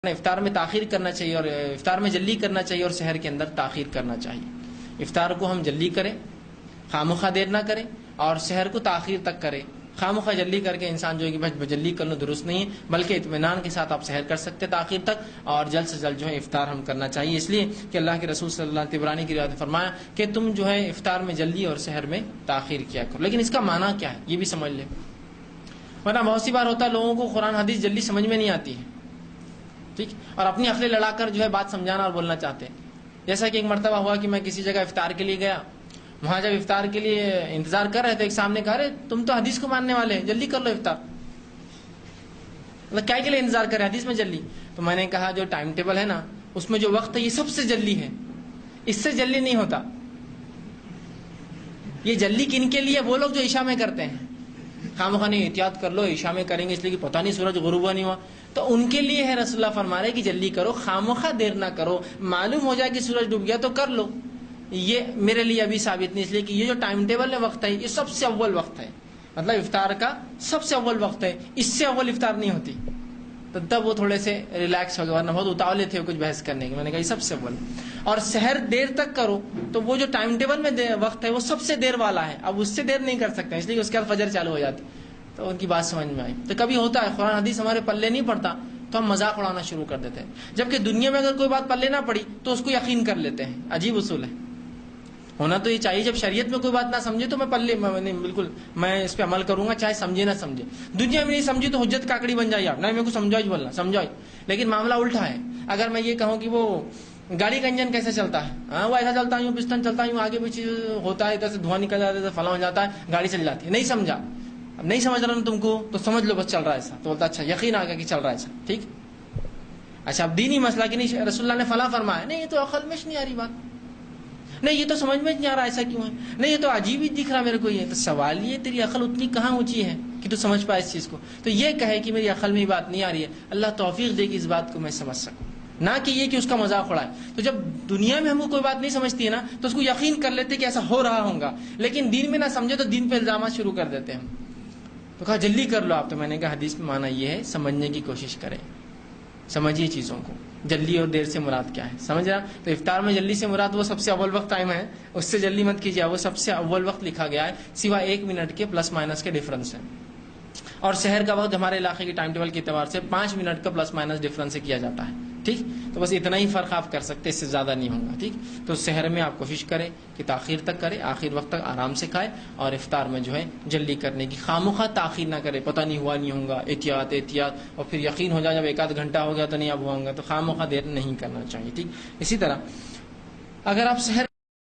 افطار میں تاخیر کرنا چاہیے اور افطار میں جلدی کرنا چاہیے اور سحر کے اندر تاخیر کرنا چاہیے۔ افطار کو ہم جلدی کریں، خواہ دیر نہ کریں، اور سحر کو تاخیر تک کریں۔ خواہ جلدی کر کے انسان جو ہے کہ بس جلدی کر لو درست نہیں ہے، بلکہ اطمینان کے ساتھ آپ سحر کر سکتے تاخیر تک، اور جلد سے جلد جو ہے افطار ہم کرنا چاہیے، اس لیے کہ اللہ کے رسول صلی اللہ علیہ وسلم طبرانی کی روایت فرمایا کہ تم جو ہے افطار میں جلدی اور سحر میں تاخیر کیا کرو۔ لیکن اس کا معنی کیا ہے یہ بھی سمجھ لیں، ورنہ بہت سی بار ہوتا ہے لوگوں کو قرآن حدیث جلدی سمجھ میں نہیں آتی ہے، ٹھیک، اور اپنی عقلیں لڑا کر جو ہے بات سمجھانا اور بولنا چاہتے ہیں۔ جیسا کہ ایک مرتبہ ہوا کہ میں کسی جگہ افطار کے لیے گیا، وہاں جب افطار کے لیے انتظار کر رہے تھے، ایک سامنے کہا، رہے تم تو حدیث کو ماننے والے ہیں، جلدی کر لو افطار۔ مطلب کیا کے لیے انتظار کر رہے حدیث میں جلدی؟ تو میں نے کہا جو ٹائم ٹیبل ہے نا اس میں جو وقت ہے یہ سب سے جلدی ہے، اس سے جلدی نہیں ہوتا۔ یہ جلدی کن کے لیے؟ وہ لوگ جو عشاء میں کرتے ہیں، خواہ نہیں احتیاط کر لو عشاء میں کریں گے اس لیے کہ پتہ نہیں سورج غروب ہوا نہیں ہوا، تو ان کے لیے ہے رسول اللہ فرما رہے کہ جلدی کرو، خواہ دیر نہ کرو، معلوم ہو جائے کہ سورج ڈوب گیا تو کر لو۔ یہ میرے لیے ابھی ثابت نہیں، اس لیے کہ یہ جو ٹائم ٹیبل ہے وقت ہے یہ سب سے اول وقت ہے، مطلب افطار کا سب سے اول وقت ہے، اس سے اول افطار نہیں ہوتی۔ تو تب وہ تھوڑے سے ریلیکس ہو گئے، ورنہ بہت اتاولے تھے کچھ بحث کرنے کے۔ میں نے کہا یہ سب سے اول، اور سحر دیر تک کرو تو وہ جو ٹائم ٹیبل میں وقت ہے وہ سب سے دیر والا ہے، اب اس سے دیر نہیں کر سکتے، اس لیے کہ اس کے بعد فجر چالو ہو جاتی۔ تو ان کی بات سمجھ میں آئی۔ تو کبھی ہوتا ہے قرآن حدیث ہمارے پلے نہیں پڑتا تو ہم مذاق اڑانا شروع کر دیتے ہیں، جبکہ دنیا میں اگر کوئی بات پلے نہ پڑی تو اس کو یقین کر لیتے ہیں۔ عجیب اصول ہے، ہونا تو یہ چاہیے جب شریعت میں کوئی بات نہ سمجھے تو میں پلے بالکل میں اس پہ عمل کروں گا چاہے سمجھے نہ سمجھے۔ دنیا میں نہیں سمجھی تو حجت کاکڑی بن جائے، آپ نہیں میرے کو سمجھائی بولنا سمجھائی۔ لیکن معاملہ الٹا ہے، اگر میں یہ کہوں کہ وہ گاڑی کا انجن کیسے چلتا ہے، ہاں وہ ایسا چلتا ہے، پسٹن چلتا ہے، آگے پیچھے ہوتا ہے، ادھر سے دھواں نکل جاتا ہے، فلاں ہو جاتا ہے، گاڑی چل جاتی ہے۔ نہیں سمجھا، اب نہیں سمجھ رہا ہوں تم کو تو سمجھ لو بس چل رہا ہے ایسا، تو بولتا اچھا یقین آ گیا کہ چل رہا ہے ایسا، ٹھیک۔ اچھا اب دینی مسئلہ کہ نہیں رسول اللہ نے فلاں فرمایا، نہیں یہ تو عقل میں نہیں آ رہی بات، نہیں یہ تو سمجھ میں نہیں آ رہا ایسا کیوں ہے، نہیں یہ تو عجیب ہی دکھ رہا میرے کو۔ یہ تو سوال یہ تیری عقل اتنی کہاں اونچی ہے کہ تو سمجھ پائے اس چیز کو؟ تو یہ کہے کہ میری عقل میں یہ بات نہیں آ رہی ہے، اللہ توفیق دے کہ اس بات کو میں سمجھ سکوں، نہ کہ یہ کہ اس کا مذاق اڑائے۔ تو جب دنیا میں ہم کو کوئی بات نہیں سمجھتی ہے نا تو اس کو یقین کر لیتے کہ ایسا ہو رہا ہوگا، لیکن دین میں نہ سمجھے تو دین پہ الزامات شروع کر دیتے ہیں۔ تو کہا جلدی کر لو آپ، تو میں نے کہا حدیث میں معنی یہ ہے سمجھنے کی کوشش کریں، سمجھیے چیزوں کو، جلدی اور دیر سے مراد کیا ہے سمجھ رہا۔ تو افطار میں جلدی سے مراد وہ سب سے اول وقت ٹائم ہے، اس سے جلدی مت کیجیے، وہ سب سے اول وقت لکھا گیا ہے، سوائے 1 منٹ کے پلس مائنس کے ڈفرنس ہے۔ اور سحر کا وقت ہمارے علاقے کے ٹائم ٹیبل کے اعتبار سے 5 منٹ کا پلس مائنس ڈفرنس سے کیا جاتا ہے، ٹھیک۔ تو بس اتنا ہی فرق آپ کر سکتے، اس سے زیادہ نہیں ہوگا، ٹھیک۔ تو سحر میں آپ کوشش کریں کہ تاخیر تک کریں، آخر وقت تک آرام سے کھائے، اور افطار میں جو ہے جلدی کرنے کی خواہ تاخیر نہ کرے، پتہ نہیں ہوا نہیں ہوگا، احتیاط، اور پھر یقین ہو جائے جب 1 آدھ گھنٹہ ہو گیا تو نہیں اب ہوا ہوگا، تو خواہ دیر نہیں کرنا چاہیے، ٹھیک۔ اسی طرح اگر آپ سحر